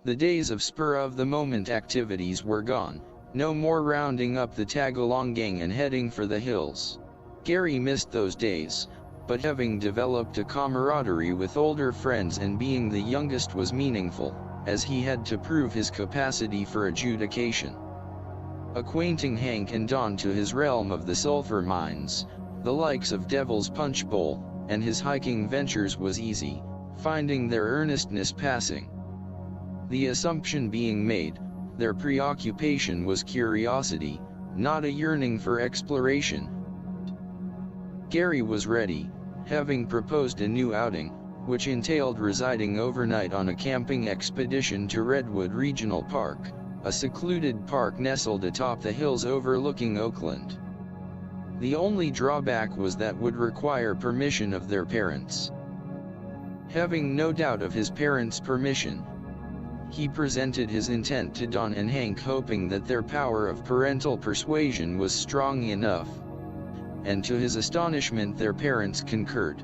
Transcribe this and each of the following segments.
The days of spur-of-the-moment activities were gone, no more rounding up the tag-along gang and heading for the hills. Gary missed those days, but having developed a camaraderie with older friends and being the youngest was meaningful, as he had to prove his capacity for adjudication. Acquainting Hank and Don to his realm of the sulfur mines, the likes of Devil's Punch Bowl, and his hiking ventures was easy, finding their earnestness passing. The assumption being made, their preoccupation was curiosity, not a yearning for exploration. Gary was ready, having proposed a new outing, which entailed residing overnight on a camping expedition to Redwood Regional Park, a secluded park nestled atop the hills overlooking Oakland. The only drawback was that would require permission of their parents. Having no doubt of his parents' permission, he presented his intent to Don and Hank, hoping that their power of parental persuasion was strong enough, and to his astonishment their parents concurred.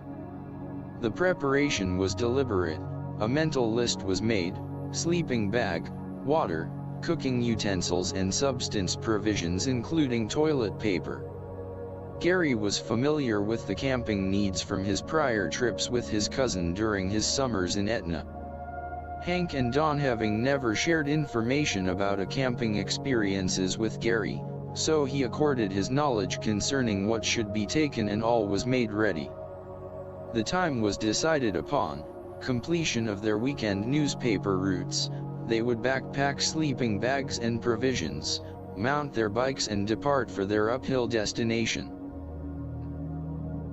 The preparation was deliberate. A mental list was made: sleeping bag, water, cooking utensils and substance provisions including toilet paper. Gary was familiar with the camping needs from his prior trips with his cousin during his summers in Etna. Hank and Don having never shared information about a camping experiences with Gary, so he accorded his knowledge concerning what should be taken and all was made ready. The time was decided upon: completion of their weekend newspaper routes. They would backpack sleeping bags and provisions, mount their bikes and depart for their uphill destination.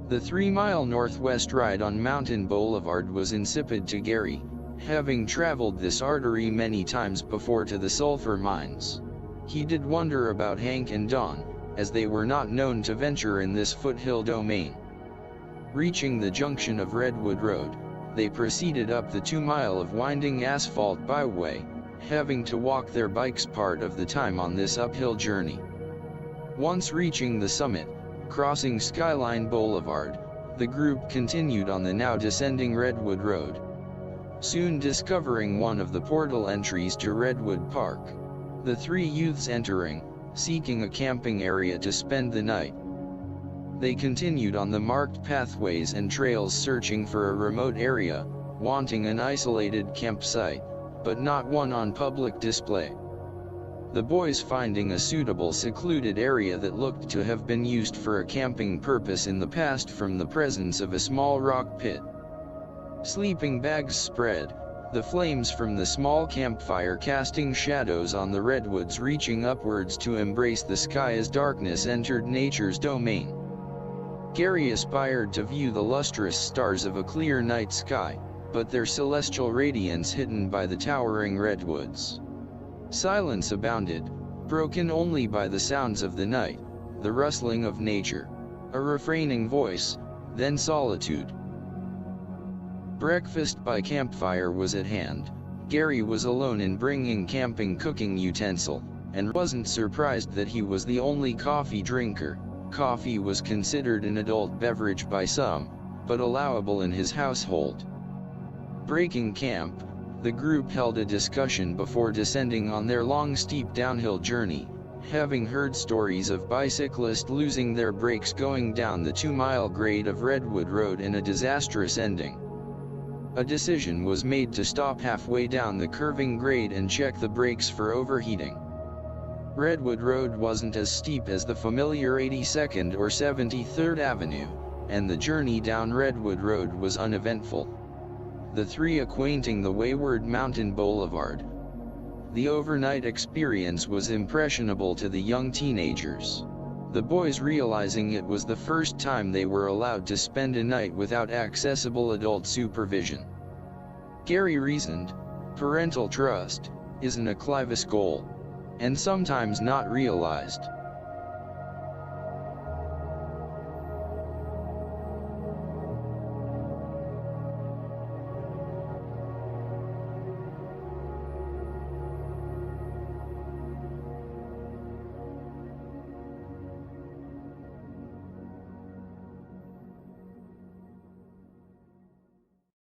The 3-mile northwest ride on Mountain Boulevard was insipid to Gary, having traveled this artery many times before to the sulfur mines. He did wonder about Hank and Don, as they were not known to venture in this foothill domain. Reaching the junction of Redwood Road, they proceeded up the 2-mile of winding asphalt byway, having to walk their bikes part of the time on this uphill journey. Once reaching the summit, crossing Skyline Boulevard, the group continued on the now descending Redwood Road, soon discovering one of the portal entries to Redwood Park. The three youths entering, seeking a camping area to spend the night. They continued on the marked pathways and trails searching for a remote area, wanting an isolated campsite, but not one on public display. The boys finding a suitable secluded area that looked to have been used for a camping purpose in the past from the presence of a small rock pit. Sleeping bags spread, the flames from the small campfire casting shadows on the redwoods reaching upwards to embrace the sky as darkness entered nature's domain. Gary aspired to view the lustrous stars of a clear night sky, but their celestial radiance hidden by the towering redwoods. Silence abounded, broken only by the sounds of the night, the rustling of nature, a refraining voice, then solitude. Breakfast by campfire was at hand. Gary was alone in bringing camping cooking utensil, and wasn't surprised that he was the only coffee drinker. Coffee was considered an adult beverage by some, but allowable in his household. Breaking camp, the group held a discussion before descending on their long steep downhill journey, having heard stories of bicyclists losing their brakes going down the 2-mile grade of Redwood Road in a disastrous ending. A decision was made to stop halfway down the curving grade and check the brakes for overheating. Redwood Road wasn't as steep as the familiar 82nd or 73rd Avenue, and the journey down Redwood Road was uneventful. The three acquainting the wayward Mountain Boulevard. The overnight experience was impressionable to the young teenagers, the boys realizing it was the first time they were allowed to spend a night without accessible adult supervision. Gary reasoned, parental trust is an Acclivous goal, and sometimes not realized.